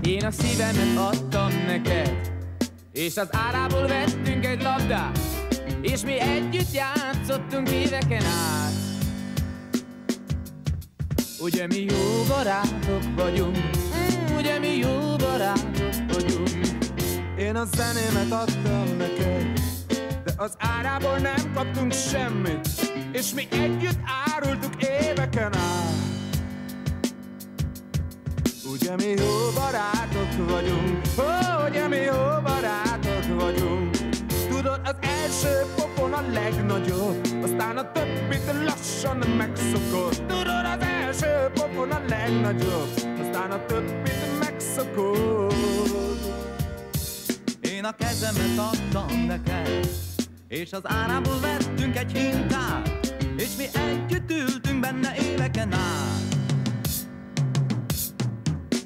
Én a szívemet adtam neked, és az árából vettünk egy labdát, és mi együtt játszottunk éveken át. Ugye mi jó barátok vagyunk, ugye mi jó barátok vagyunk. Én a zenémet adtam neked, de az árából nem kaptunk semmit, és mi együtt árultuk éveken át. Ugye mi jó barátok vagyunk, ugye mi jó barátok vagyunk. Tudod, az első pofon a legnagyobb, aztán a többit lassan megszokod. Tudod, az első pofon a legnagyobb, aztán a többit megszokod. Én a kezemet adtam neked, és az árából vettünk egy hintát, és mi együtt ültünk benne éveken át.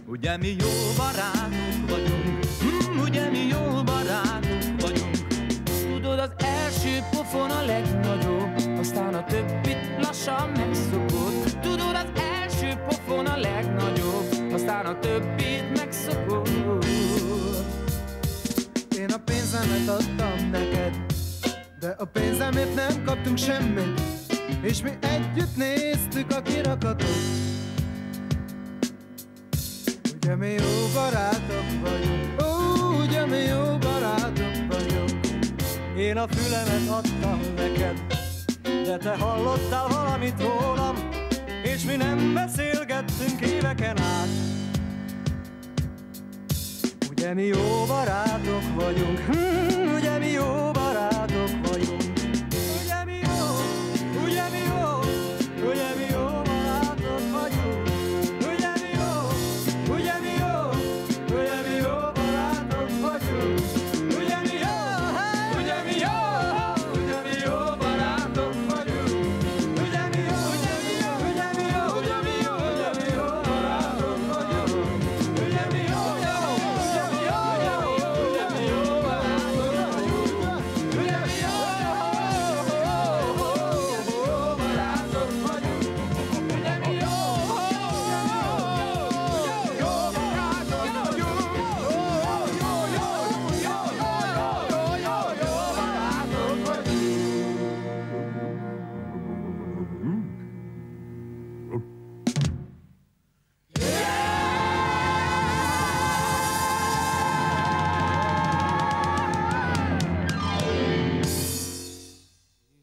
Ugye mi jó barátok vagyunk, ugye mi jó barátok vagyunk. Tudod, az első pofon a legnagyobb, aztán a többit lassan megszokod. Tudod, az első pofon a legnagyobb, aztán a többit megszokod. Én a pénzemet adtam neked, de a pénzemért nem kaptunk semmit, és mi együtt néztük a kirakatot. Ugye mi jó barátok vagyunk, ugye mi jó barátok vagyunk. Én a fülemet adtam neked, de te hallottál valamit rólam, és mi nem beszélgettünk éveken át. Ugye mi jó barátok vagyunk, ugye mi jó